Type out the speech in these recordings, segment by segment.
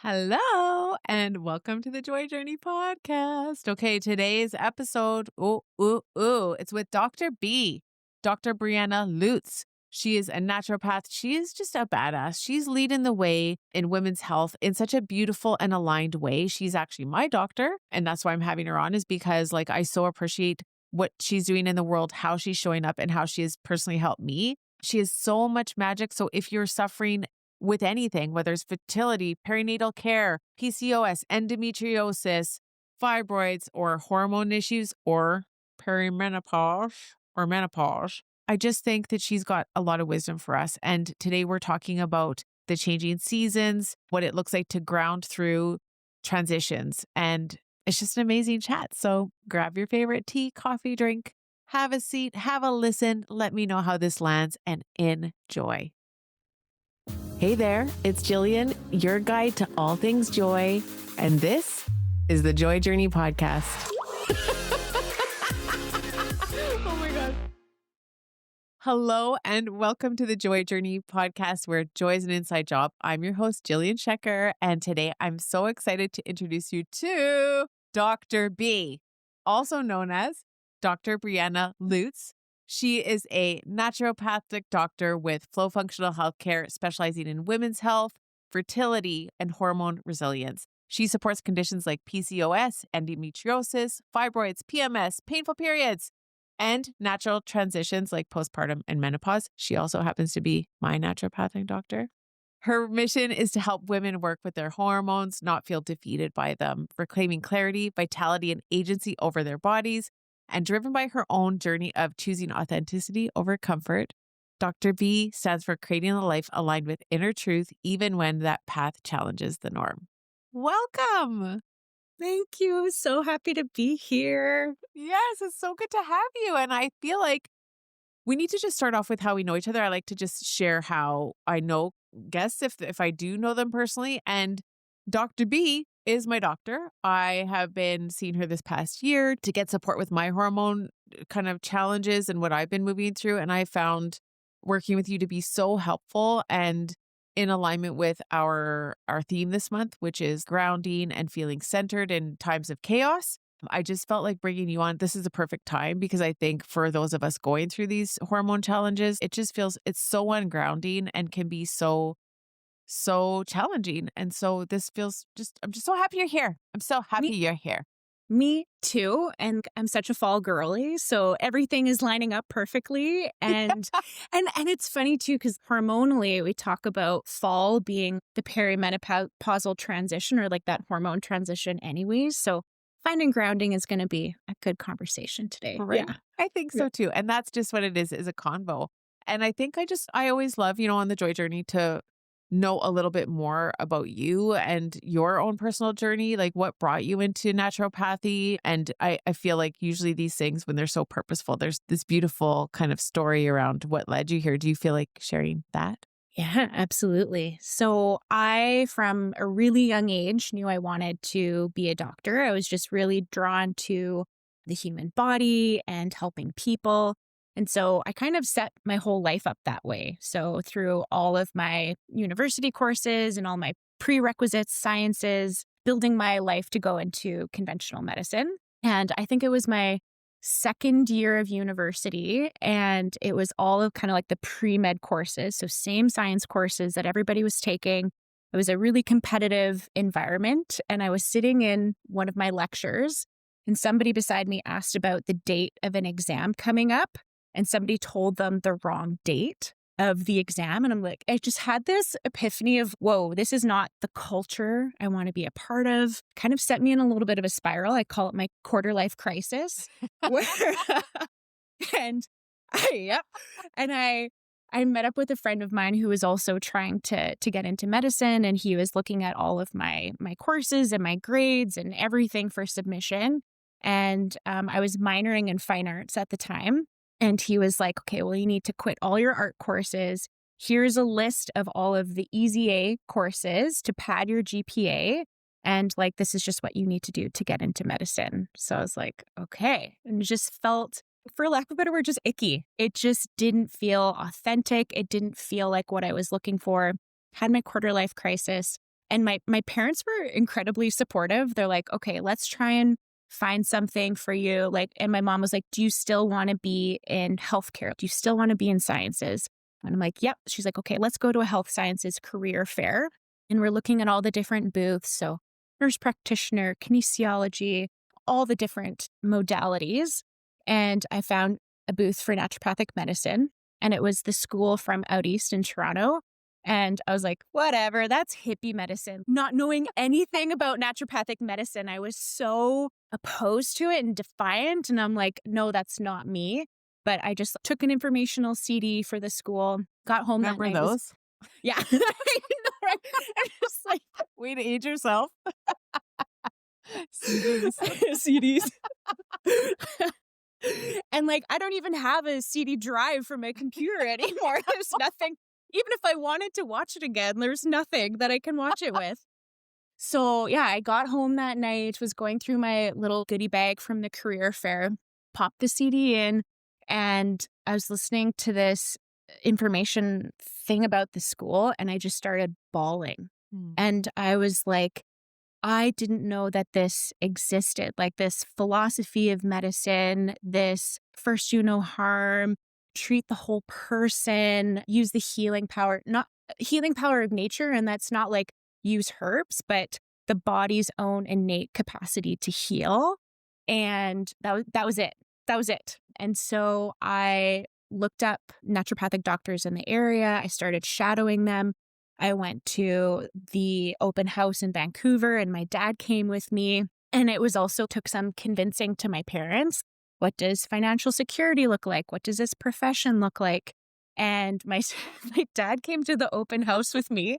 Hello and welcome to the Joy Journey podcast. Okay, today's episode, it's with Dr. B, Dr. Brianna Lutz. She is a naturopath. She is just a badass. She's leading the way in women's health in such a beautiful and aligned way. She's actually my doctor, and that's why I'm having her on is because I so appreciate what she's doing in the world, how she's showing up and how she has personally helped me. She has so much magic. So if you're suffering with anything, whether it's fertility, perinatal care, PCOS, endometriosis, fibroids, or hormone issues, or perimenopause or menopause. I just think that she's got a lot of wisdom for us. And today we're talking about the changing seasons, what it looks like to ground through transitions. And it's just an amazing chat. So grab your favorite tea, coffee, drink, have a seat, have a listen. Let me know how this lands and enjoy. Hey there, it's Jillian, your guide to all things joy, and this is the Joy Journey podcast. Oh my God. Hello and welcome to the Joy Journey podcast where joy is an inside job. I'm your host, Jillian Shecker, and today I'm so excited to introduce you to Dr. B, also known as Dr. Brianna Lutz. She is a naturopathic doctor with Flow Functional Healthcare, specializing in women's health, fertility, and hormone resilience. She supports conditions like PCOS, endometriosis, fibroids, PMS, painful periods, and natural transitions like postpartum and menopause. She also happens to be my naturopathic doctor. Her mission is to help women work with their hormones, not feel defeated by them, reclaiming clarity, vitality, and agency over their bodies. And driven by her own journey of choosing authenticity over comfort, Dr. B stands for creating a life aligned with inner truth, even when that path challenges the norm. Welcome. Thank you. So happy to be here. Yes, it's so good to have you. And I feel like we need to just start off with how we know each other. I like to just share how I know guests if I do know them personally. And Dr. B is my doctor. I have been seeing her this past year to get support with my hormone kind of challenges and what I've been moving through. And I found working with you to be so helpful and in alignment with our theme this month, which is grounding and feeling centered in times of chaos. I just felt like bringing you on. This is a perfect time because I think for those of us going through these hormone challenges, it just feels it's so ungrounding and can be so challenging. And so this feels I'm just so happy you're here. I'm so happy you're here. Me too. And I'm such a fall girly. So everything is lining up perfectly. And and it's funny too, because hormonally we talk about fall being the perimenopausal transition or like that hormone transition anyways. So finding grounding is going to be a good conversation today. Right. Yeah. I think so too. And that's just what it is a convo. And I think I always love, on the Joy Journey to know a little bit more about you and your own personal journey, like what brought you into naturopathy. And I feel like usually these things, when they're so purposeful, there's this beautiful kind of story around what led you here. Do you feel like sharing that? Yeah, absolutely. So I, from a really young age, knew I wanted to be a doctor. I was just really drawn to the human body and helping people. And so I kind of set my whole life up that way. So through all of my university courses and all my prerequisites, sciences, building my life to go into conventional medicine. And I think it was my second year of university, and it was all of kind of like the pre-med courses. So same science courses that everybody was taking. It was a really competitive environment. And I was sitting in one of my lectures and somebody beside me asked about the date of an exam coming up. And somebody told them the wrong date of the exam. And I'm like, I just had this epiphany of, whoa, this is not the culture I want to be a part of. Kind of set me in a little bit of a spiral. I call it my quarter life crisis. and I met up with a friend of mine who was also trying to get into medicine. And he was looking at all of my courses and my grades and everything for submission. And I was minoring in fine arts at the time. And he was like, okay, well, you need to quit all your art courses. Here's a list of all of the easy A courses to pad your GPA. And like, this is just what you need to do to get into medicine. So I was like, okay. And it just felt, for lack of a better word, just icky. It just didn't feel authentic. It didn't feel like what I was looking for. Had my quarter life crisis. And my parents were incredibly supportive. They're like, okay, let's try and find something for you. Like, and my mom was like, do you still want to be in healthcare? Do you still want to be in sciences? And I'm like, yep. She's like, okay, let's go to a health sciences career fair. And we're looking at all the different booths. So nurse practitioner, kinesiology, all the different modalities. And I found a booth for naturopathic medicine. And it was the school from out east in Toronto. And I was like, whatever, that's hippie medicine. Not knowing anything about naturopathic medicine, I was so opposed to it and defiant. And I'm like, no, that's not me. But I just took an informational CD for the school, got home that Remember night. those? Yeah. I know, right? I'm just like, Way to age yourself. CDs. CDs. And like, I don't even have a CD drive for my computer anymore. There's nothing, even if I wanted to watch it again, there's nothing that I can watch it with. So yeah, I got home that night, was going through my little goodie bag from the career fair, popped the CD in, and I was listening to this information thing about the school, and I just started bawling. And I was like, I didn't know that this existed, like this philosophy of medicine, this first do no harm, treat the whole person, use the healing power, not healing power of nature. And that's not like use herbs, but the body's own innate capacity to heal. And that was it. That was it. And so I looked up naturopathic doctors in the area. I started shadowing them. I went to the open house in Vancouver and my dad came with me. And it was also took some convincing to my parents. What does financial security look like? What does this profession look like? And my dad came to the open house with me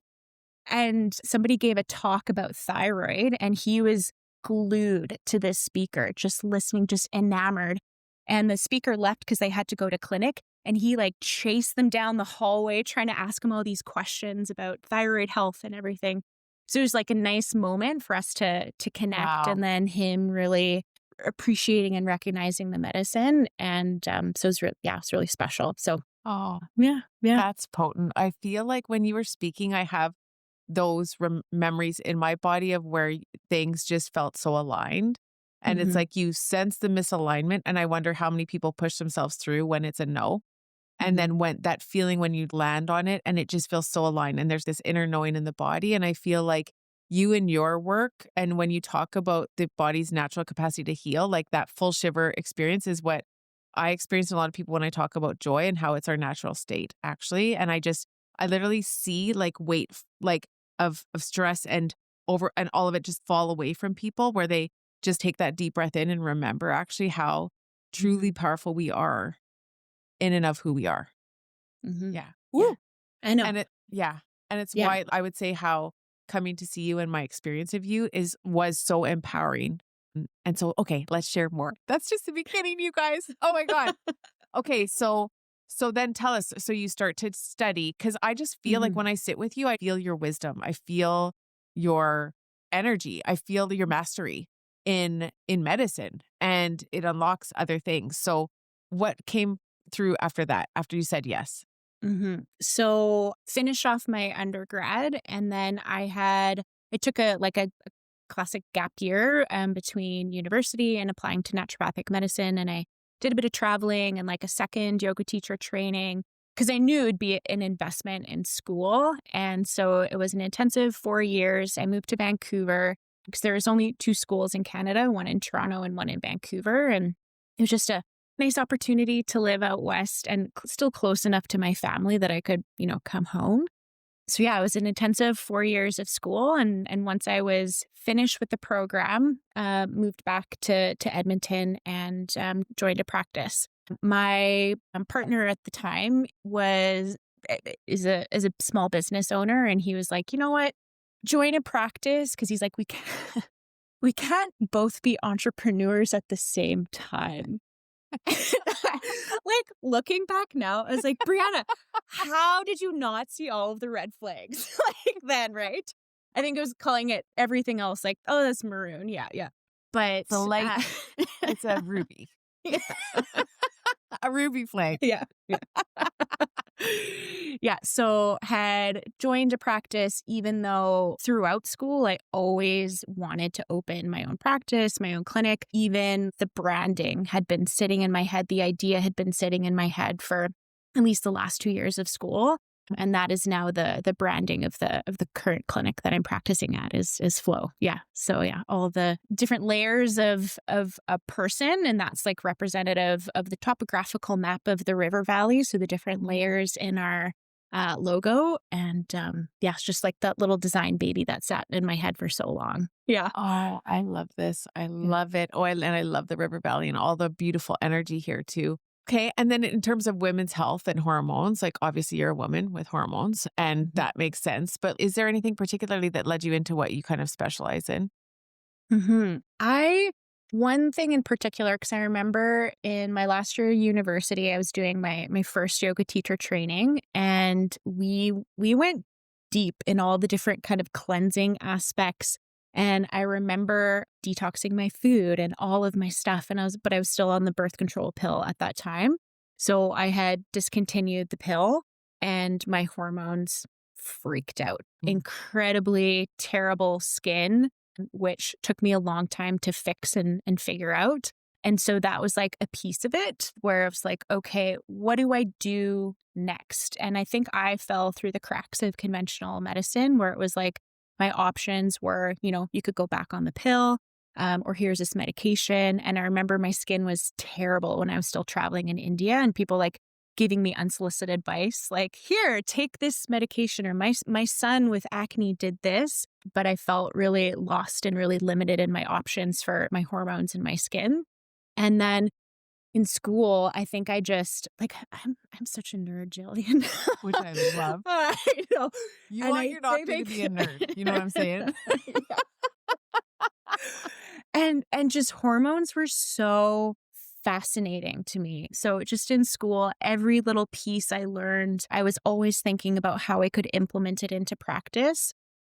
and somebody gave a talk about thyroid and he was glued to this speaker, just listening, just enamored. And the speaker left because they had to go to clinic. And he like chased them down the hallway, trying to ask them all these questions about thyroid health and everything. So it was like a nice moment for us to connect. Wow. And then him really appreciating and recognizing the medicine. And so it was really special. So Oh, yeah. that's potent. I feel like when you were speaking, I have those memories in my body of where things just felt so aligned. And it's Mhm. like you sense the misalignment. And I wonder how many people push themselves through when it's a no. And then when that feeling when you land on it and it just feels so aligned and there's this inner knowing in the body. And I feel like you and your work and when you talk about the body's natural capacity to heal, like that full shiver experience is what I experience in a lot of people when I talk about joy and how it's our natural state actually. And I literally see like weight like of stress and over and all of it just fall away from people where they just take that deep breath in and remember actually how truly powerful we are in and of who we are. Mhm. Yeah. Yeah. Woo. I know. And it's Yeah. why I would say how coming to see you and my experience of you was so empowering. And so, okay, let's share more. That's just the beginning, you guys. Oh my God. Okay. So then tell us, so you start to study because I just feel like Mhm. when I sit with you, I feel your wisdom. I feel your energy. I feel your mastery in medicine and it unlocks other things. So what came through after that, after you said yes? So finish off my undergrad and then I took a classic gap year between university and applying to naturopathic medicine. And I did a bit of traveling and like a second yoga teacher training because I knew it'd be an investment in school. And so it was an intensive 4 years. I moved to Vancouver because there was only 2 schools in Canada, one in Toronto and one in Vancouver. And it was just a nice opportunity to live out west and still close enough to my family that I could, come home. So yeah, it was an intensive 4 years of school. And once I was finished with the program, moved back to Edmonton and joined a practice. My partner at the time is a small business owner. And he was like, you know what, join a practice. Cause he's like, we can't both be entrepreneurs at the same time. Like looking back now, I was like, Brianna, how did you not see all of the red flags like then, right? I think I was calling it everything else, like, oh, that's maroon. Yeah, yeah. But So like it's a ruby, yeah, a ruby flag. yeah, yeah. Yeah, so had joined a practice even though throughout school I always wanted to open my own practice, my own clinic. Even the branding had been sitting in my head. The idea had been sitting in my head for at least the last 2 years of school. And that is now the branding of the current clinic that I'm practicing at is Flow. Yeah. So yeah, all the different layers of a person, and that's like representative of the topographical map of the river valley. So the different layers in our logo, and yeah, it's just like that little design baby that sat in my head for so long. Yeah. Oh, I love this. I Yeah. love it. Oh, and I love the River Valley and all the beautiful energy here too. Okay. And then in terms of women's health and hormones, like obviously you're a woman with hormones and Mhm. that makes sense. But is there anything particularly that led you into what you kind of specialize in? I one thing in particular, because I remember in my last year of university, I was doing my first yoga teacher training, and we went deep in all the different kind of cleansing aspects. And I remember detoxing my food and all of my stuff, and I was still on the birth control pill at that time. So I had discontinued the pill, and my hormones freaked out. Mm. Incredibly terrible skin, which took me a long time to fix and figure out. And so that was like a piece of it where I was like, okay, what do I do next? And I think I fell through the cracks of conventional medicine where it was like my options were, you could go back on the pill, or here's this medication. And I remember my skin was terrible when I was still traveling in India, and people like giving me unsolicited advice like, here, take this medication, or my son with acne did this. But I felt really lost and really limited in my options for my hormones and my skin. And then in school, I think I just like I'm such a nerd, Jillian. Which I love. I know. You And want I your doctor to think be a nerd. You know what I'm saying? Yeah. And just hormones were so fascinating to me. So just in school, every little piece I learned, I was always thinking about how I could implement it into practice.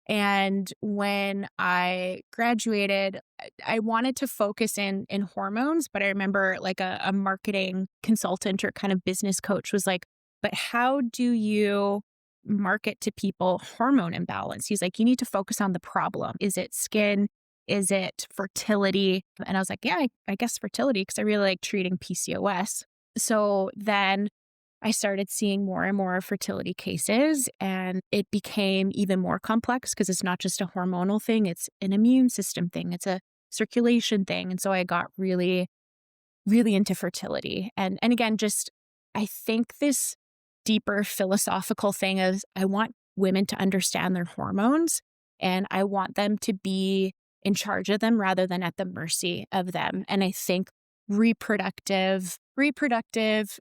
And when I graduated, I wanted to focus in hormones, but I remember like a marketing consultant or kind of business coach was like, but how do you market to people hormone imbalance? He's like, you need to focus on the problem. Is it skin? Is it fertility? And I was like, yeah, I guess fertility, because I really like treating PCOS. So then I started seeing more and more fertility cases, and it became even more complex because it's not just a hormonal thing, it's an immune system thing, it's a circulation thing. And so I got really, really into fertility. And again, just I think this deeper philosophical thing is I want women to understand their hormones, and I want them to be in charge of them rather than at the mercy of them. And I think reproductive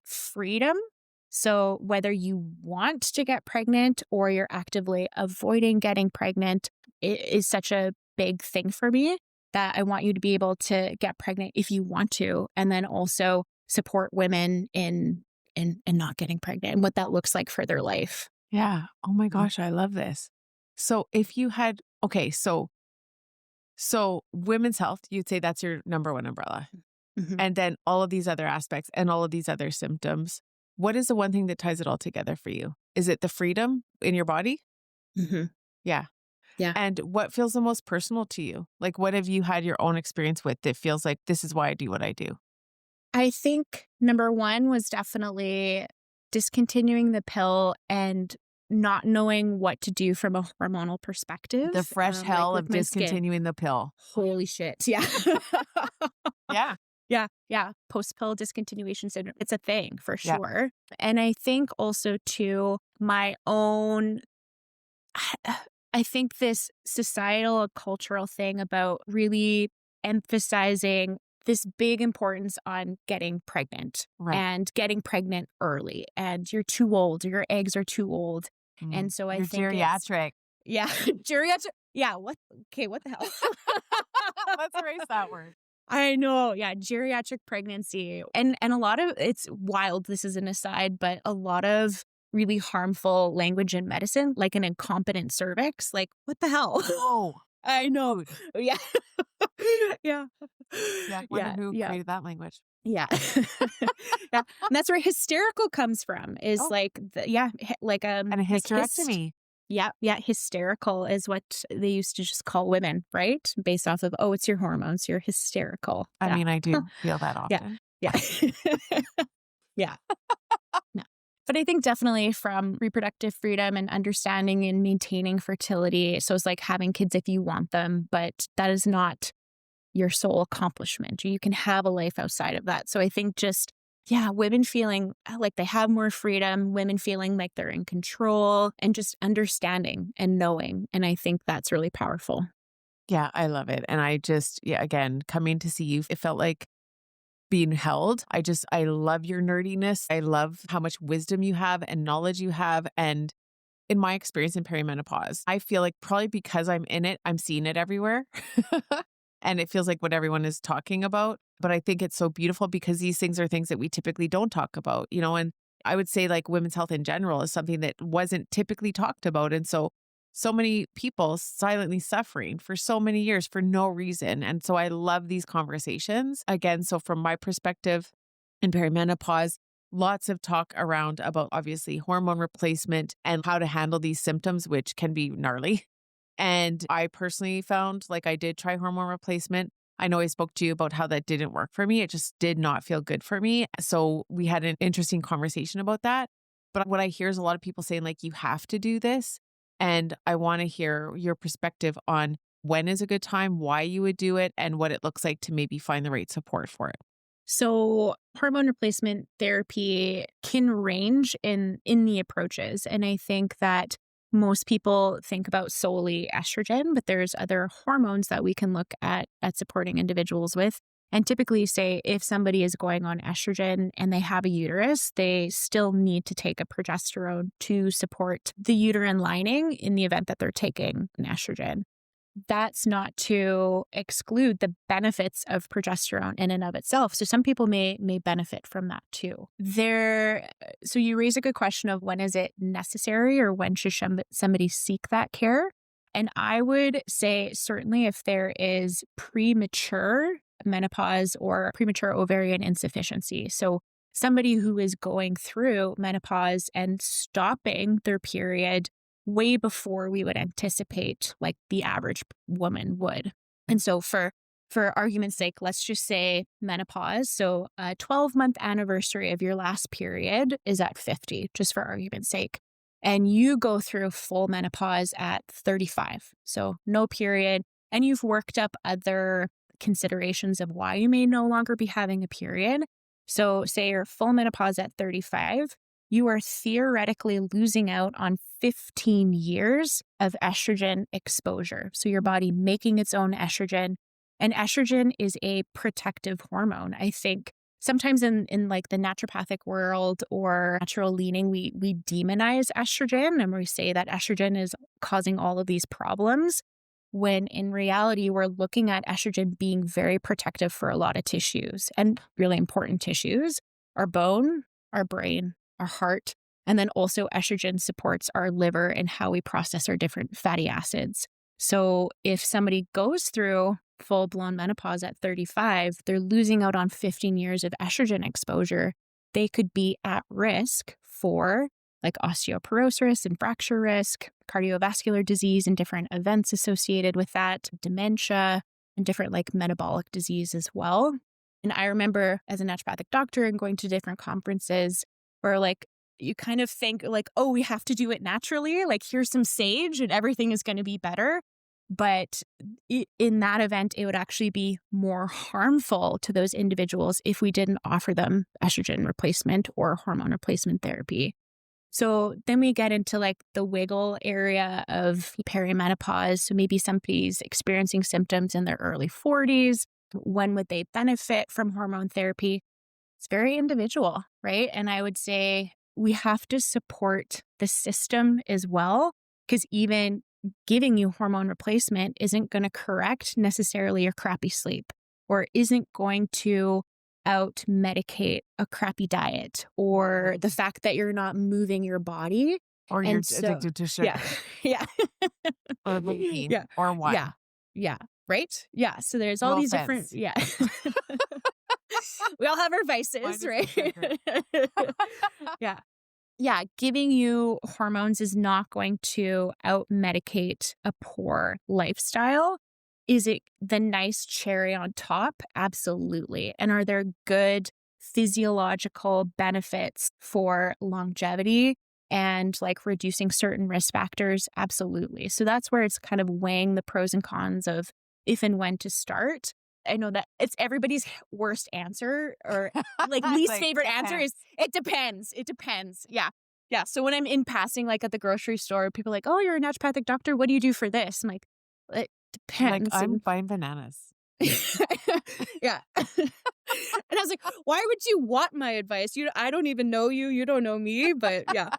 freedom. So whether you want to get pregnant or you're actively avoiding getting pregnant, it is such a big thing for me that I want you to be able to get pregnant if you want to, and then also support women in not getting pregnant and what that looks like for their life. Yeah. Oh my Mhm. gosh, I love this. So if you had okay, so women's health, you'd say that's your number one umbrella. Mhm. And then all of these other aspects and all of these other symptoms. What is the one thing that ties it all together for you? Is it the freedom in your body? Mhm. Yeah. Yeah. And what feels the most personal to you? Like, what have you had your own experience with that feels like this is why I do what I do? I think number 1 was definitely discontinuing the pill and not knowing what to do from a hormonal perspective, The fresh like hell with of my skin. discontinuing the pill. Holy shit. Yeah. Yeah. Yeah. Yeah. Post-pill discontinuation syndrome. It's a thing for Yeah. sure. And I think also too, my own I think this societal and cultural thing about really emphasizing this big importance on getting pregnant Right. and getting pregnant early, and you're too old, your eggs are too old. And so I You're think it's, geriatric. yeah, geriatric. Yeah. What the hell? Let's erase that word. I know. Yeah. Geriatric pregnancy. And a lot of it's wild. This is an aside, but a lot of really harmful language in medicine, like an incompetent cervix. Like, what the hell? Oh. I know. Food. Yeah. Yeah. Yeah, wonder Yeah, who yeah, created that language. yeah. Yeah, and that's where hysterical comes from, is Oh, like and a like hysterectomy. yeah, yeah, hysterical is what they used to just call women, right? Based off of, "Oh, it's your hormones, you're hysterical." I Yeah. mean, I do feel that Yeah, often. yeah. Yeah. No. But I think definitely from reproductive freedom and understanding and maintaining fertility. So it's like having kids if you want them, but that is not your sole accomplishment. You can have a life outside of that. So I think just, yeah, women feeling like they have more freedom, women feeling like they're in control, and just understanding and knowing. And I think that's really powerful. Yeah, I love it. And I just, yeah, again, coming to see you, it felt like being held. I love your nerdiness. I love how much wisdom you have and knowledge you have. And in my experience in perimenopause, I feel like probably because I'm in it, I'm seeing it everywhere. And it feels like what everyone is talking about. But I think it's so beautiful because these things are things that we typically don't talk about, and I would say like women's health in general is something that wasn't typically talked about. And so many people silently suffering for so many years for no reason. And so I love these conversations. Again, so from my perspective in perimenopause, lots of talk around about obviously hormone replacement and how to handle these symptoms, which can be gnarly. And I personally found like I did try hormone replacement. I know I spoke to you about how that didn't work for me. It just did not feel good for me. So we had an interesting conversation about that. But what I hear is a lot of people saying, like, you have to do this. And I want to hear your perspective on when is a good time, why you would do it, and what it looks like to maybe find the right support for it. So hormone replacement therapy can range in the approaches. And I think that most people think about solely estrogen, but there's other hormones that we can look at supporting individuals with. And typically say if somebody is going on estrogen and they have a uterus, they still need to take a progesterone to support the uterine lining in the event that they're taking an estrogen. That's not to exclude the benefits of progesterone in and of itself. So some people may benefit from that too. So you raise a good question of when is it necessary or when should somebody seek that care? And I would say certainly if there is premature menopause or premature ovarian insufficiency. So somebody who is going through menopause and stopping their period way before we would anticipate like the average woman would. And so for argument's sake, let's just say menopause. So a 12-month anniversary of your last period is at 50, just for argument's sake. And you go through full menopause at 35. So no period. And you've worked up other considerations of why you may no longer be having a period. So say you're full menopause at 35, you are theoretically losing out on 15 years of estrogen exposure. So your body making its own estrogen. And estrogen is a protective hormone. I think sometimes in like the naturopathic world or natural leaning, we demonize estrogen and we say that estrogen is causing all of these problems, when in reality, we're looking at estrogen being very protective for a lot of tissues and really important tissues, our bone, our brain, our heart. And then also estrogen supports our liver and how we process our different fatty acids. So if somebody goes through full-blown menopause at 35, they're losing out on 15 years of estrogen exposure. They could be at risk for like osteoporosis and fracture risk, cardiovascular disease and different events associated with that, dementia, and different like metabolic disease as well. And I remember as a naturopathic doctor and going to different conferences where like you kind of think like, oh, we have to do it naturally. Like here's some sage and everything is going to be better. But in that event, it would actually be more harmful to those individuals if we didn't offer them estrogen replacement or hormone replacement therapy. So then we get into like the wiggle area of perimenopause. So maybe somebody's experiencing symptoms in their early 40s. When would they benefit from hormone therapy? It's very individual, right? And I would say we have to support the system as well, because even giving you hormone replacement isn't going to correct necessarily your crappy sleep or isn't going to out medicate a crappy diet or the fact that you're not moving your body. Or you're And so, addicted to sugar yeah, yeah, or caffeine yeah, or yeah. wine. Yeah. Right? Yeah. So there's all No these different, offense. yeah. We all have our Mine vices, is for right? sugar. Yeah. Yeah, giving you hormones is not going to out-medicate a poor lifestyle. Is it the nice cherry on top? Absolutely. And are there good physiological benefits for longevity and, like, reducing certain risk factors? Absolutely. So that's where it's kind of weighing the pros and cons of if and when to start. I know that it's everybody's worst answer or, like, It's least like, favorite answer is, depends. "It depends. It depends." Yeah. Yeah, so when I'm in passing, like, at the grocery store, people are like, "Oh, you're a naturopathic doctor. What do you do for this?" I'm like, "It You're like, depends." I'm And buying bananas. yeah. And I was like, "Why would you want my advice? I don't even know you. You don't know me." But yeah.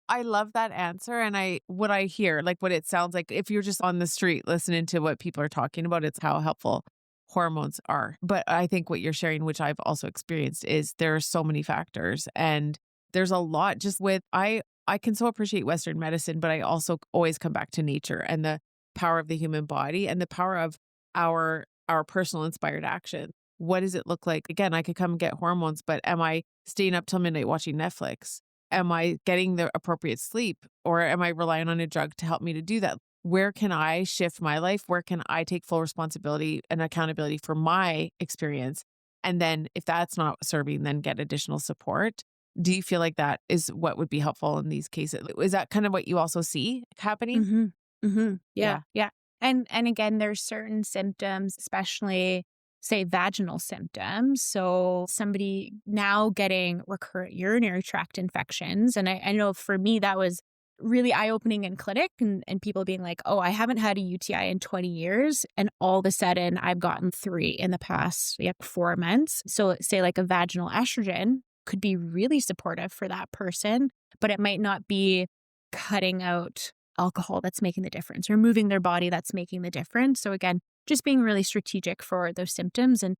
I love that answer. And what I hear, like what it sounds like, if you're just on the street listening to what people are talking about, it's how helpful hormones are. But I think what you're sharing, which I've also experienced, is there are so many factors. And there's a lot just with, I can so appreciate Western medicine, but I also always come back to nature and the power of the human body and the power of our personal inspired action. What does it look like? Again, I could come and get hormones, but am I staying up till midnight watching Netflix? Am I getting the appropriate sleep, or am I relying on a drug to help me to do that? Where can I shift my life? Where can I take full responsibility and accountability for my experience? And then if that's not serving, then get additional support. Do you feel like that is what would be helpful in these cases? Is that kind of what you also see happening? Mhm. Mhm. Yeah, Yeah. yeah. And again, there's certain symptoms, especially, say, vaginal symptoms. So somebody now getting recurrent urinary tract infections, and I know for me, that was really eye-opening in clinic and people being like, "Oh, I haven't had a UTI in 20 years, and all of a sudden I've gotten 3 in the past, like, 4 months." So say like a vaginal estrogen could be really supportive for that person, but it might not be cutting out alcohol that's making the difference or moving their body that's making the difference. So again, just being really strategic for those symptoms and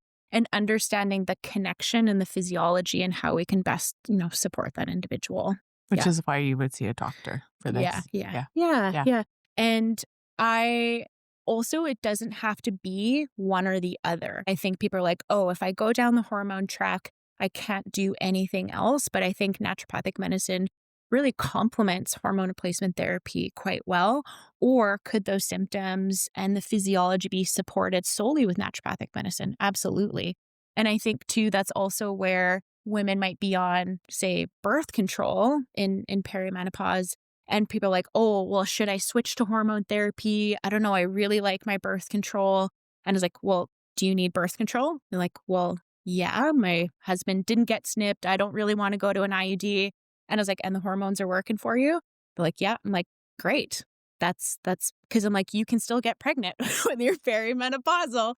understanding the connection and the physiology and how we can best, support that individual. Which Yeah. is why you would see a doctor for Yeah. this. Yeah. Yeah. Yeah. Yeah. Yeah. And I also, it doesn't have to be one or the other. I think people are like, oh, if I go down the hormone track, I can't do anything else. But I think naturopathic medicine really complements hormone replacement therapy quite well. Or could those symptoms and the physiology be supported solely with naturopathic medicine? Absolutely. And I think too, that's also where women might be on, say, birth control in perimenopause. And people are like, oh, well, should I switch to hormone therapy? I don't know. I really like my birth control. And I was like, well, do you need birth control? They're like, well, yeah, my husband didn't get snipped. I don't really want to go to an IUD. And I was like, and the hormones are working for you? They're like, yeah. I'm like, great. That's because I'm like, you can still get pregnant when you're perimenopausal.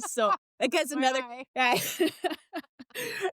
So like that's another, FYI. yeah.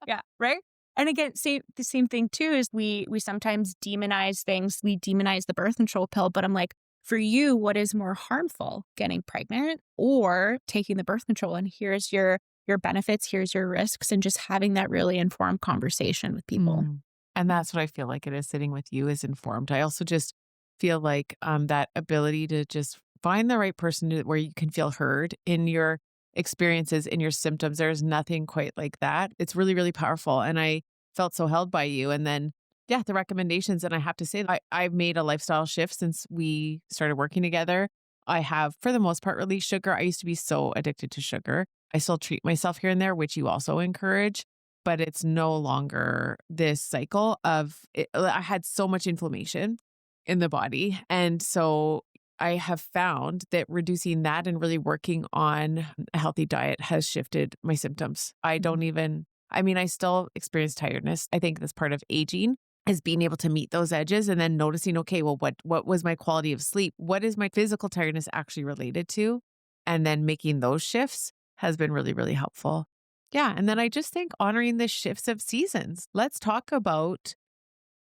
Yeah, right? And again, the same thing too is we sometimes demonize things. We demonize the birth control pill, but I'm like, for you, what is more harmful, getting pregnant or taking the birth control? And here's your benefits, here's your risks, and just having that really informed conversation with people. Mm. And that's what I feel like it is sitting with you is informed. I also just feel like that ability to just find the right person where you can feel heard in your experiences, in your symptoms. There's nothing quite like that. It's really, really powerful. And I felt so held by you. And then, yeah, the recommendations. And I have to say, I've made a lifestyle shift since we started working together. I have, for the most part, released sugar. I used to be so addicted to sugar. I still treat myself here and there, which you also encourage, but it's no longer this cycle of it. I had so much inflammation in the body. And so I have found that reducing that and really working on a healthy diet has shifted my symptoms. Mhm. I still experience tiredness. I think that's part of aging is being able to meet those edges and then noticing, okay, well, what was my quality of sleep? What is my physical tiredness actually related to? And then making those shifts has been really, really helpful. Yeah. And then I just think honoring the shifts of seasons. Let's talk about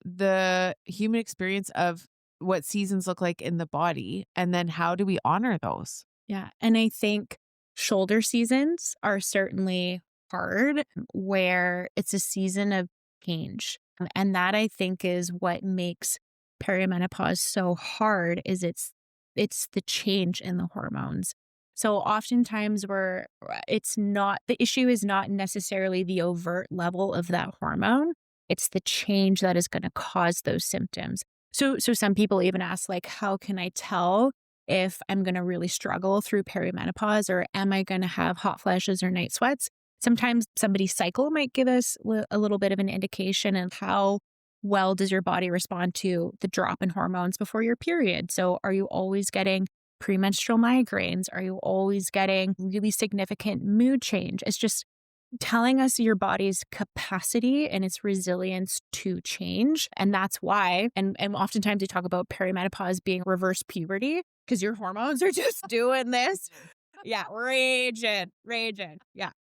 the human experience of what seasons look like in the body. And then how do we honor those? Yeah. And I think shoulder seasons are certainly hard where it's a season of change. And that I think is what makes perimenopause so hard is it's the change in the hormones. So oftentimes the issue is not necessarily the overt level of that hormone. It's the change that is going to cause those symptoms. So some people even ask, like, how can I tell if I'm going to really struggle through perimenopause, or am I going to have hot flashes or night sweats? Sometimes somebody's cycle might give us a little bit of an indication of how well does your body respond to the drop in hormones before your period. So are you always getting premenstrual migraines? Are you always getting really significant mood change? It's just telling us your body's capacity and its resilience to change. And that's why, and oftentimes we talk about perimenopause being reverse puberty because your hormones are just doing this. Yeah, raging. Yeah.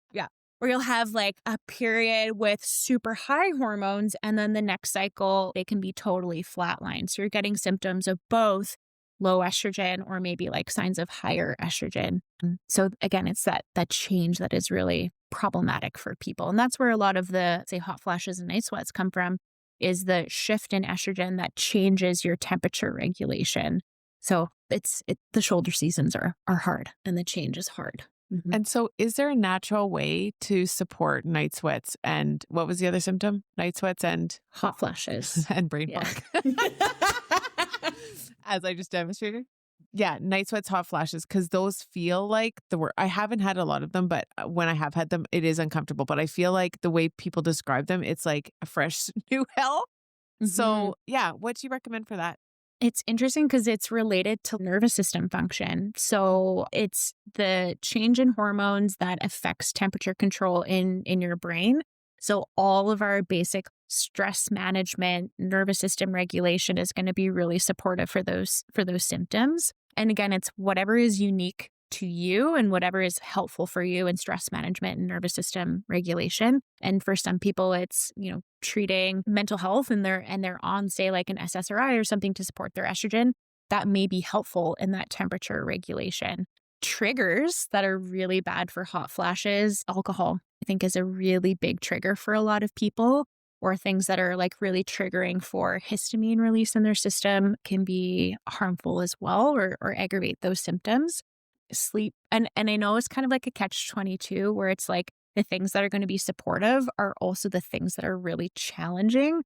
Or you'll have like a period with super high hormones, and then the next cycle, they can be totally flatlined. So you're getting symptoms of both low estrogen or maybe like signs of higher estrogen. So again, it's that change that is really problematic for people. And that's where a lot of the, say, hot flashes and night sweats come from, is the shift in estrogen that changes your temperature regulation. So the shoulder seasons are hard, and the change is hard. Mm-hmm. And so is there a natural way to support night sweats and what was the other symptom? Night sweats and hot flashes and brain fog. As I just demonstrated. Yeah, night sweats, hot flashes, because those feel like the worst. I haven't had a lot of them, but when I have had them, it is uncomfortable. But I feel like the way people describe them, it's like a fresh new hell. Mm-hmm. So yeah, what do you recommend for that? It's interesting because it's related to nervous system function. So it's the change in hormones that affects temperature control in your brain. So all of our basic stress management, nervous system regulation is going to be really supportive for those symptoms. And again, it's whatever is unique to you and whatever is helpful for you in stress management and nervous system regulation. And for some people, it's, treating mental health and they're on, say, like an SSRI or something to support their estrogen. That may be helpful in that temperature regulation. Triggers that are really bad for hot flashes, alcohol, I think, is a really big trigger for a lot of people, or things that are like really triggering for histamine release in their system can be harmful as well, or aggravate those symptoms. Sleep. And I know it's kind of like a catch-22 where it's like the things that are going to be supportive are also the things that are really challenging,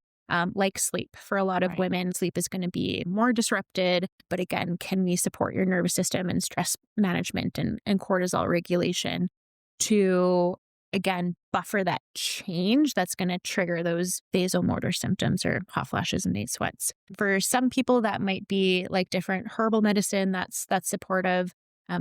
like sleep. For a lot of women, sleep is going to be more disrupted. But again, can we support your nervous system and stress management and cortisol regulation to, again, buffer that change that's going to trigger those vasomotor symptoms or hot flashes and night sweats? For some people, that might be like different herbal medicine that's supportive.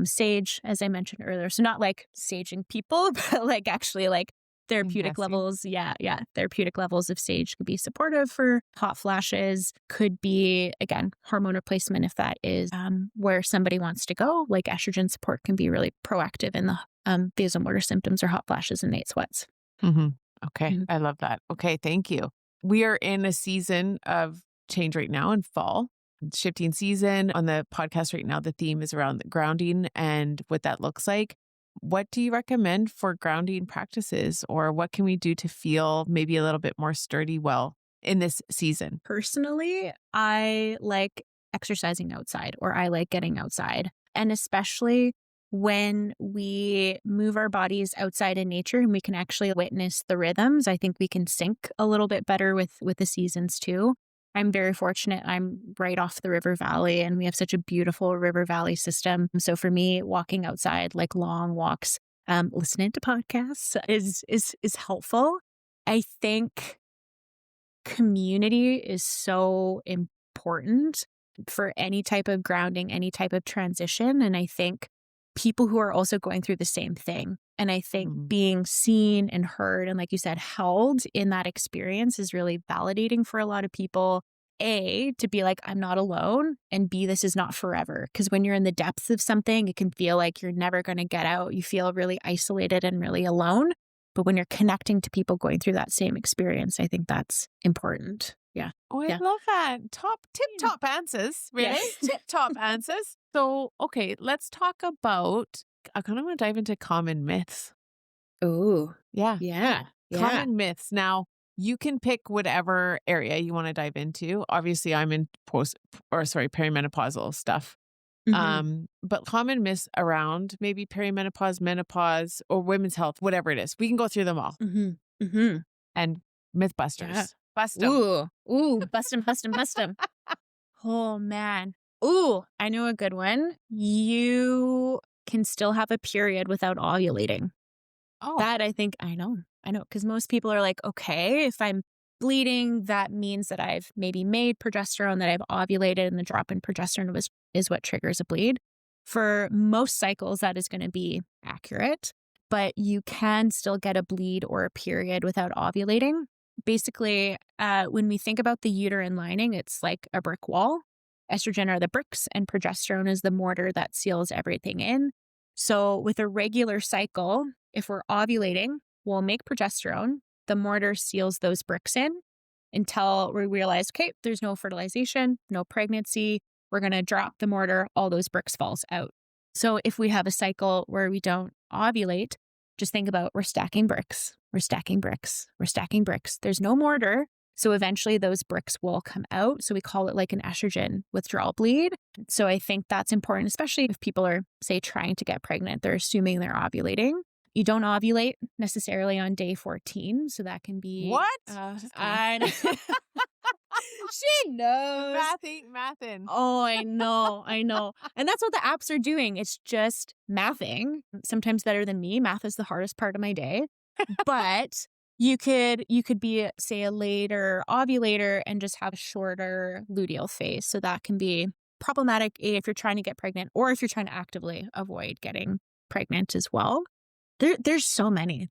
Sage, as I mentioned earlier. So not like saging people, but like actually like therapeutic levels. Yeah. Therapeutic levels of sage could be supportive for hot flashes. Could be, again, hormone replacement if that is where somebody wants to go. Like estrogen support can be really proactive in the vasomotor symptoms or hot flashes and night sweats. Mm-hmm. Okay. Mm-hmm. I love that. Okay. Thank you. We are in a season of change right now in fall. Shifting season. On the podcast right now, the theme is around grounding and what that looks like. What do you recommend for grounding practices, or what can we do to feel maybe a little bit more sturdy in this season? Personally, I like exercising outside, or I like getting outside. And especially when we move our bodies outside in nature and we can actually witness the rhythms, I think we can sync a little bit better with the seasons too. I'm very fortunate. I'm right off the river valley, and we have such a beautiful river valley system. So for me, walking outside, like long walks, listening to podcasts is helpful. I think community is so important for any type of grounding, any type of transition. And I think people who are also going through the same thing. And I think being seen and heard and, like you said, held in that experience is really validating for a lot of people. A, to be like, I'm not alone, and B, this is not forever. Because when you're in the depths of something, it can feel like you're never going to get out. You feel really isolated and really alone. But when you're connecting to people going through that same experience, I think that's important. Yeah. Oh, I love that. Tip-top answers, really. Yes. Tip-top answers. So, okay, let's talk about, I kind of want to dive into common myths. Oh, yeah. Common myths. Now, you can pick whatever area you want to dive into. Obviously, I'm in perimenopausal stuff. But common myths around maybe perimenopause, menopause, or women's health, whatever it is. We can go through them all. And Mythbusters. Yeah. Bust 'em. Bust 'em, bust 'em, bust 'em. Oh, man. Ooh, I know a good one. You can still have a period without ovulating. Oh, That I know. Because most people are like, okay, if I'm bleeding, that means that I've maybe made progesterone, that I've ovulated, and the drop in progesterone is what triggers a bleed. For most cycles, that is going to be accurate, but you can still get a bleed or a period without ovulating. Basically, when we think about the uterine lining, it's like a brick wall. Estrogen are the bricks, and progesterone is the mortar that seals everything in. So with a regular cycle, if we're ovulating, we'll make progesterone. The mortar seals those bricks in until we realize, okay, there's no fertilization, no pregnancy. We're going to drop the mortar, all those bricks falls out. So if we have a cycle where we don't ovulate, just think about we're stacking bricks, we're stacking bricks, we're stacking bricks. There's no mortar. So eventually those bricks will come out. So we call it like an estrogen withdrawal bleed. So I think that's important, especially if people are, say, trying to get pregnant. They're assuming they're ovulating. You don't ovulate necessarily on day 14. So that can be... what? She knows. Math ain't mathin'. Oh, I know. And that's what the apps are doing. It's just mathing. Sometimes better than me. Math is the hardest part of my day. But you could be, say, a later ovulator and just have a shorter luteal phase. So that can be problematic if you're trying to get pregnant or if you're trying to actively avoid getting pregnant as well. There's so many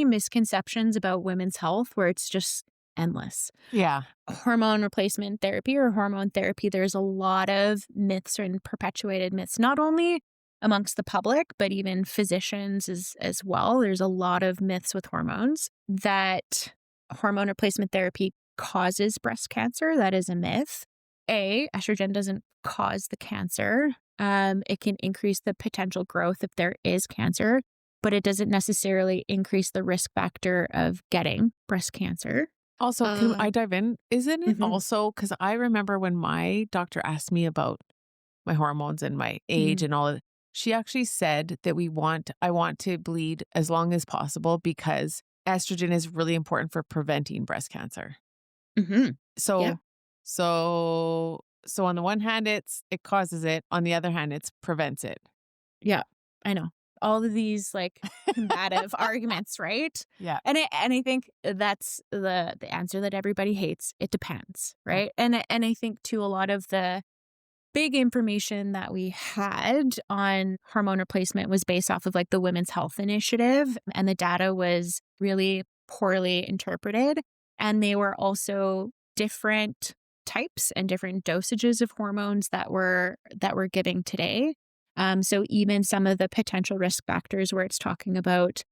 misconceptions about women's health where it's just endless. Yeah. Hormone replacement therapy or hormone therapy, there's a lot of myths and perpetuated myths, not only amongst the public, but even physicians as well. There's a lot of myths with hormones that hormone replacement therapy causes breast cancer. That is a myth. Estrogen doesn't cause the cancer. It can increase the potential growth if there is cancer, but it doesn't necessarily increase the risk factor of getting breast cancer. Also, can I dive in? Isn't it also, because I remember when my doctor asked me about my hormones and my age and all of it, she actually said that I want to bleed as long as possible because estrogen is really important for preventing breast cancer. So on the one hand, it causes it. On the other hand, it prevents it. Yeah, I know. All of these like combative arguments, right? Yeah. And I think that's the answer that everybody hates. It depends, right? And I think too, a lot of the big information that we had on hormone replacement was based off of like the Women's Health Initiative, and the data was really poorly interpreted. And they were also different types and different dosages of hormones that we're giving today. So even some of the potential risk factors where it's talking about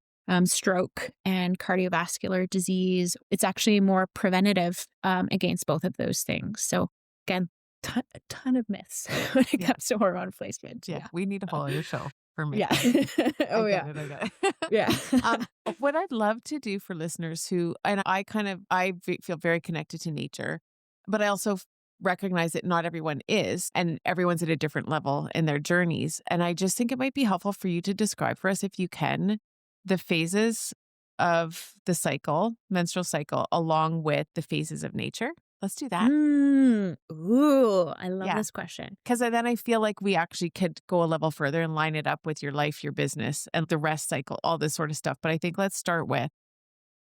stroke and cardiovascular disease, it's actually more preventative against both of those things. So again, a ton of myths when it comes to hormone replacement. Yeah, we need a whole other show for me. Yeah. I get it. Yeah. What I'd love to do for listeners who, and I feel very connected to nature, but I also recognize that not everyone is, and everyone's at a different level in their journeys. And I just think it might be helpful for you to describe for us, if you can, the phases of the cycle, menstrual cycle, along with the phases of nature. Let's do that. Ooh, I love this question. Because then I feel like we actually could go a level further and line it up with your life, your business, and the rest cycle, all this sort of stuff. But I think let's start with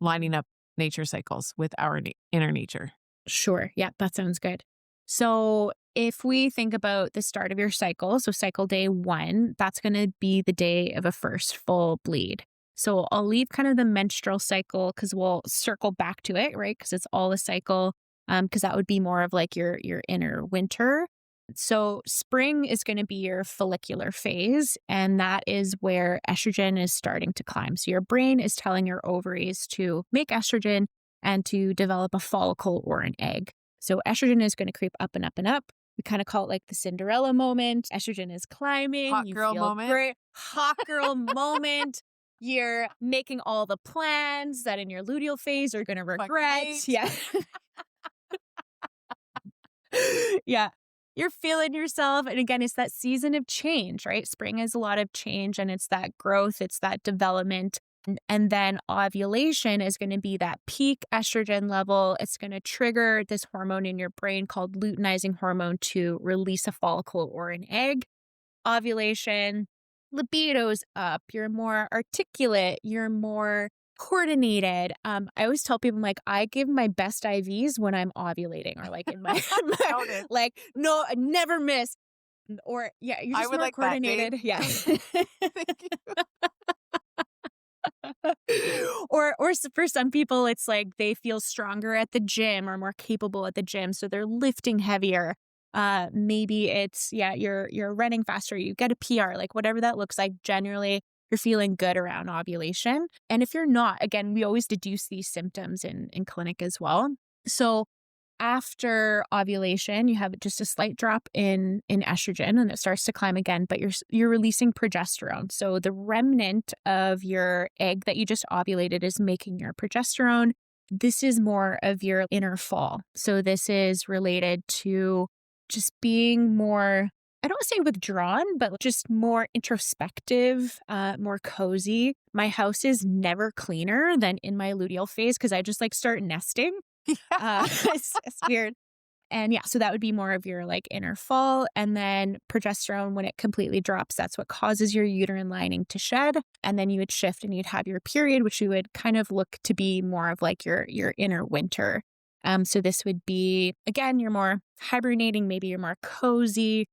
lining up nature cycles with our inner nature. Sure. Yeah, that sounds good. So if we think about the start of your cycle, so cycle day 1, that's going to be the day of a first full bleed. So I'll leave kind of the menstrual cycle because we'll circle back to it, right? Because it's all a cycle, because that would be more of like your inner winter. So spring is going to be your follicular phase, and that is where estrogen is starting to climb. So your brain is telling your ovaries to make estrogen and to develop a follicle or an egg. So estrogen is going to creep up and up and up. We kind of call it like the Cinderella moment. Estrogen is climbing. Hot girl moment. Great. Hot girl moment. You're making all the plans that in your luteal phase you're going to regret. Yeah. you're feeling yourself. And again, it's that season of change, right? Spring is a lot of change and it's that growth, it's that development. And then ovulation is going to be that peak estrogen level. It's going to trigger this hormone in your brain called luteinizing hormone to release a follicle or an egg. Ovulation, libido's up. You're more articulate. You're more coordinated. I always tell people, I'm like, I give my best IVs when I'm ovulating or like in my, like, no, I never miss. Or yeah, you're I just would more like that, coordinated. Dave. Yeah. Thank you. Or for some people, it's like they feel stronger at the gym or more capable at the gym, so they're lifting heavier. Maybe it's you're running faster, you get a PR, like whatever that looks like. Generally, you're feeling good around ovulation. And if you're not, again, we always deduce these symptoms in clinic as well. So after ovulation, you have just a slight drop in estrogen and it starts to climb again, but you're releasing progesterone. So the remnant of your egg that you just ovulated is making your progesterone. This is more of your inner fall. So this is related to just being more, I don't want to say withdrawn, but just more introspective, more cozy. My house is never cleaner than in my luteal phase because I just like start nesting. It's weird. And yeah, so that would be more of your like inner fall. And then progesterone, when it completely drops, that's what causes your uterine lining to shed. And then you would shift and you'd have your period, which you would kind of look to be more of like your inner winter. So this would be, again, you're more hibernating, maybe you're more cozy.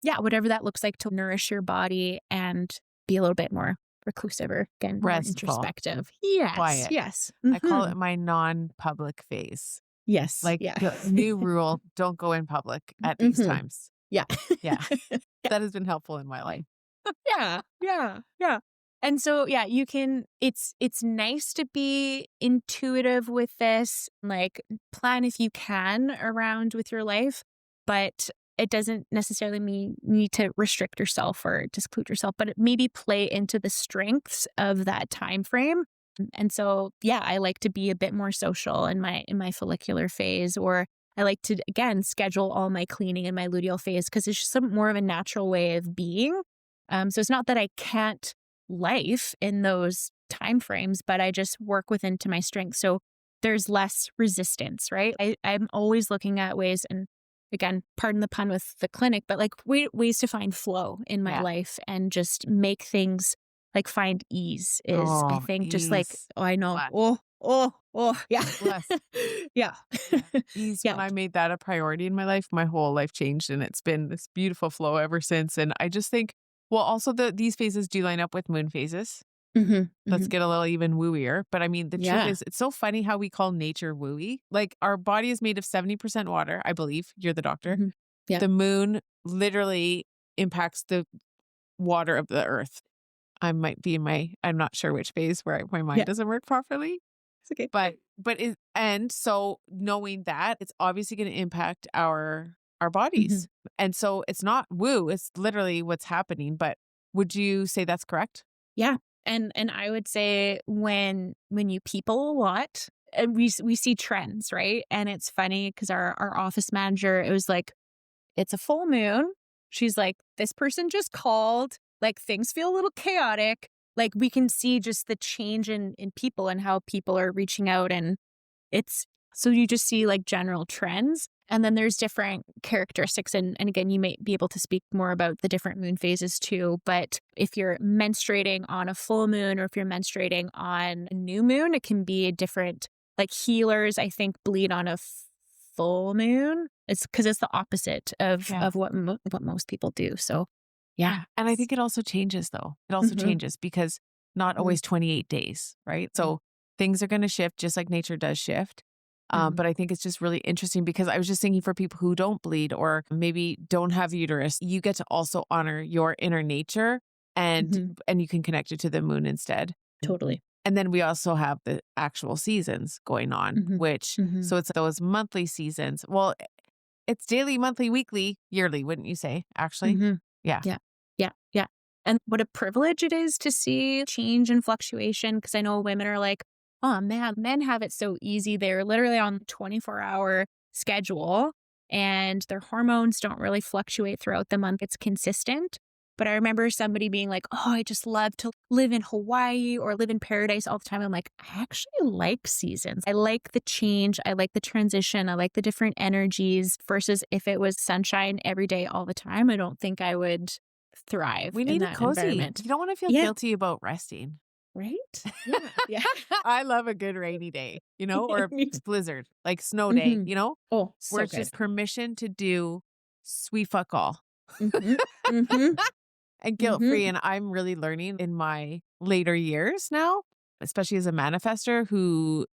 Yeah, whatever that looks like to nourish your body and be a little bit more reclusive or again, more Restful. introspective. Yes. Quiet. Yes. I call it my non-public phase. Yes. Like the new rule, don't go in public at these times. Yeah. Yeah. That has been helpful in my life. Yeah. And so, yeah, you can, it's nice to be intuitive with this, like plan if you can around with your life, but it doesn't necessarily mean you need to restrict yourself or disclude yourself, but it maybe play into the strengths of that time frame. And so, yeah, I like to be a bit more social in my follicular phase, or I like to, again, schedule all my cleaning in my luteal phase because it's just more of a natural way of being. So it's not that I can't life in those time frames, but I just work within to my strength. So there's less resistance, right? I'm always looking at ways, and again, pardon the pun with the clinic, but like ways to find flow in my life and just make things like find ease is, I think, just like, I know. Yeah. Yeah. Ease. When I made that a priority in my life, my whole life changed and it's been this beautiful flow ever since. And I just think, well, also these phases do line up with moon phases. Let's get a little even wooier. But I mean, the truth is, it's so funny how we call nature wooey. Like our body is made of 70% water, I believe. You're the doctor. Yeah. The moon literally impacts the water of the earth. I might be I'm not sure which phase where my mind doesn't work properly. It's okay. And so knowing that, it's obviously going to impact our bodies. And so it's not woo, it's literally what's happening. But would you say that's correct? Yeah. And I would say when you people a lot, and we see trends, right? And it's funny because our office manager, it was like, it's a full moon. She's like, this person just called. Like things feel a little chaotic. Like we can see just the change in people and how people are reaching out. And so you just see like general trends. And then there's different characteristics. And again, you may be able to speak more about the different moon phases too. But if you're menstruating on a full moon or if you're menstruating on a new moon, it can be a different, like healers, I think, bleed on a full moon. It's because it's the opposite of what most people do. So yeah. And I think it also changes though. It also changes because not always 28 days, right? So things are going to shift just like nature does shift. But I think it's just really interesting because I was just thinking for people who don't bleed or maybe don't have uterus, you get to also honor your inner nature and you can connect it to the moon instead. Totally. And then we also have the actual seasons going on, which, so it's those monthly seasons. Well, it's daily, monthly, weekly, yearly, wouldn't you say, actually? Yeah. And what a privilege it is to see change and fluctuation. Because I know women are like, oh man, men have it so easy. They're literally on a 24-hour schedule. and their hormones don't really fluctuate throughout the month. It's consistent. But I remember somebody being like, oh, I just love to live in Hawaii or live in paradise all the time. I'm like, I actually like seasons. I like the change. I like the transition. I like the different energies versus if it was sunshine every day all the time, I don't think I would thrive We in need it that cozy. environment. You don't want to feel Yeah. guilty about resting. Right? Yeah. Yeah. I love a good rainy day, or Me too. blizzard, like snow day, Mhm. Oh, where so it's good. just permission to do sweet fuck all Mhm. Mhm. and guilt Mhm. free. And I'm really learning in my later years now, especially as a manifester who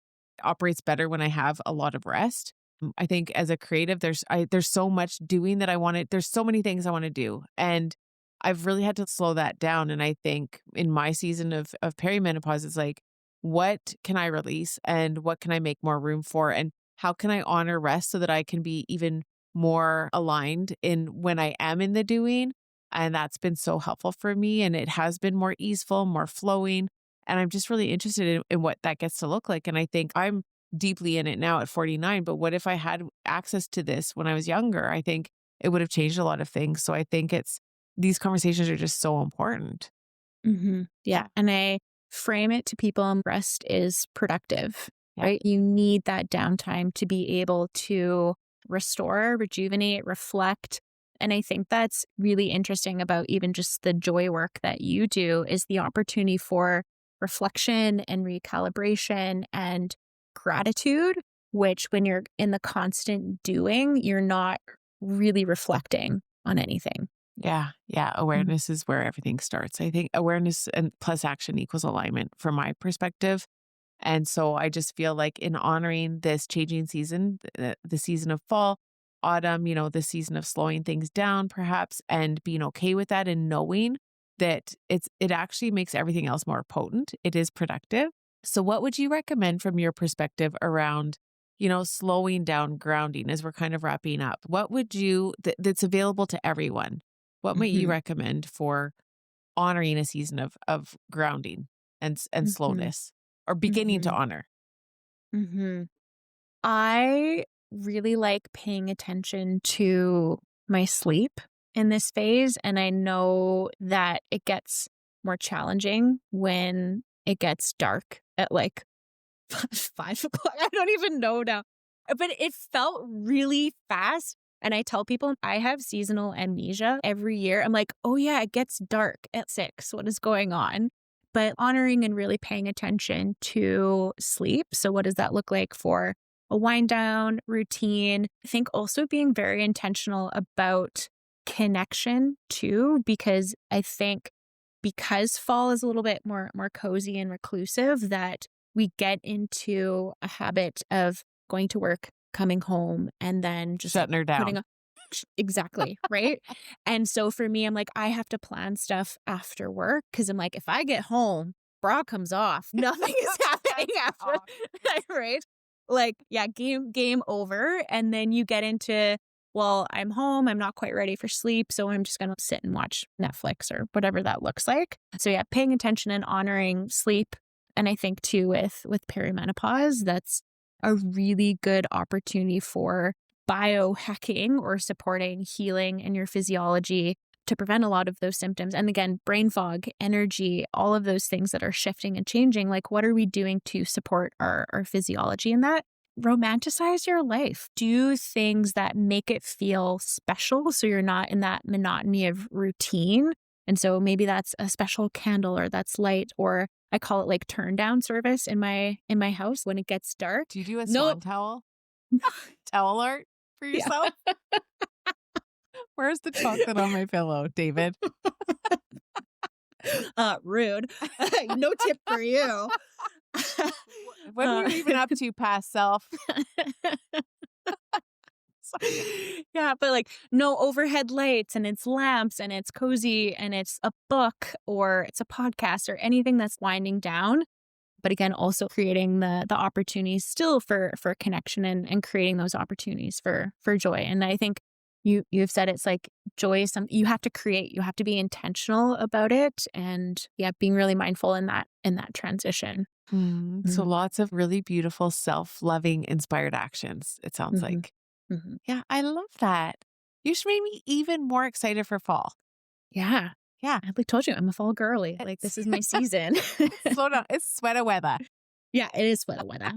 operates better when I have a lot of rest. I think as a creative, there's so much doing that I want to, there's so many things I want to do. And I've really had to slow that down. And I think in my season of perimenopause, it's like, what can I release and what can I make more room for? And how can I honor rest so that I can be even more aligned in when I am in the doing? And that's been so helpful for me. And it has been more easeful, more flowing. And I'm just really interested in what that gets to look like. And I think I'm deeply in it now at 49. But what if I had access to this when I was younger? I think it would have changed a lot of things. So I think these conversations are just so important. Yeah. And I frame it to people and rest is productive, Yeah. right? You need that downtime to be able to restore, rejuvenate, reflect. And I think that's really interesting about even just the joy work that you do is the opportunity for reflection and recalibration and gratitude, which when you're in the constant doing, you're not really reflecting on anything. Yeah. Yeah. Awareness is where everything starts. I think awareness and plus action equals alignment from my perspective. And so I just feel like in honoring this changing season, the season of fall, autumn, the season of slowing things down perhaps, and being okay with that and knowing that it actually makes everything else more potent. It is productive. So what would you recommend from your perspective around, slowing down, grounding as we're kind of wrapping up? What would that's available to everyone? What might you Mhm. recommend for honoring a season of grounding and Mhm. slowness, or beginning to Mhm. honor? Mhm. I really like paying attention to my sleep in this phase, and I know that it gets more challenging when it gets dark at like 5 o'clock. I don't even know now. But it felt really fast. And I tell people I have seasonal amnesia every year. I'm like, oh, yeah, it gets dark at 6. What is going on? But honoring and really paying attention to sleep. So, what does that look like for a wind down routine? I think also being very intentional about connection too, because I think because fall is a little bit more cozy and reclusive, that we get into a habit of going to work, coming home, and then just Shutting her putting down. a exactly, right? And so for me, I'm like, I have to plan stuff after work because I'm like, if I get home, bra comes off, nothing is happening after, right? Like, yeah, game over. And then you get into, well, I'm home, I'm not quite ready for sleep, so I'm just gonna sit and watch Netflix or whatever that looks like. So yeah, paying attention and honoring sleep. And I think too with perimenopause, that's a really good opportunity for biohacking or supporting healing in your physiology to prevent a lot of those symptoms. And again, brain fog, energy, all of those things that are shifting and changing. Like, what are we doing to support our physiology in that? Romanticize your life. Do things that make it feel special so you're not in that monotony of routine. And so maybe that's a special candle or that's light, or I call it like turn down service in my house when it gets dark. Do you do a No, swan towel? Towel art for yeah. yourself? Where's the chocolate on my pillow, David? Rude. No tip for you. What are Uh, you even up to past self? Sorry. yeah, but like no overhead lights and it's lamps and it's cozy and it's a book or it's a podcast or anything that's winding down. But again, also creating the opportunities still for connection and creating those opportunities for joy. And I think you've said it's like joy is something you have to create. You have to be intentional about it. And yeah, being really mindful in that transition. So lots of really beautiful self-loving inspired actions, it sounds Mm-hmm. like. Mhm. Yeah, I love that. You should make me even more excited for fall. Yeah. Yeah. I like told you, I'm a fall girly. Like, It's this is my season. slow down. It's sweater weather. Yeah, it is weather weather.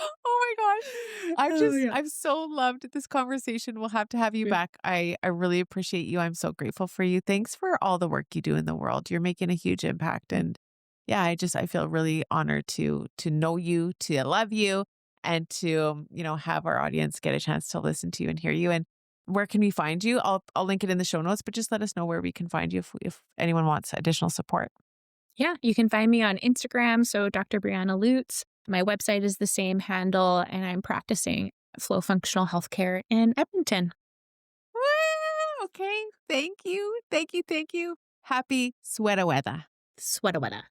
Oh my gosh. Oh, yeah. I've so loved this conversation. We'll have to have you Yeah. back. I really appreciate you. I'm so grateful for you. Thanks for all the work you do in the world. You're making a huge impact. And yeah, I feel really honored to know you, to love you, and to, have our audience get a chance to listen to you and hear you. And where can we find you? I'll link it in the show notes, but just let us know where we can find you if anyone wants additional support. Yeah, you can find me on Instagram, so Dr. Brianna Lutz. My website is the same handle, and I'm practicing flow functional healthcare in Edmonton. Woo! Okay. Thank you. Thank you. Thank you. Happy sweater weather. Sweater weather.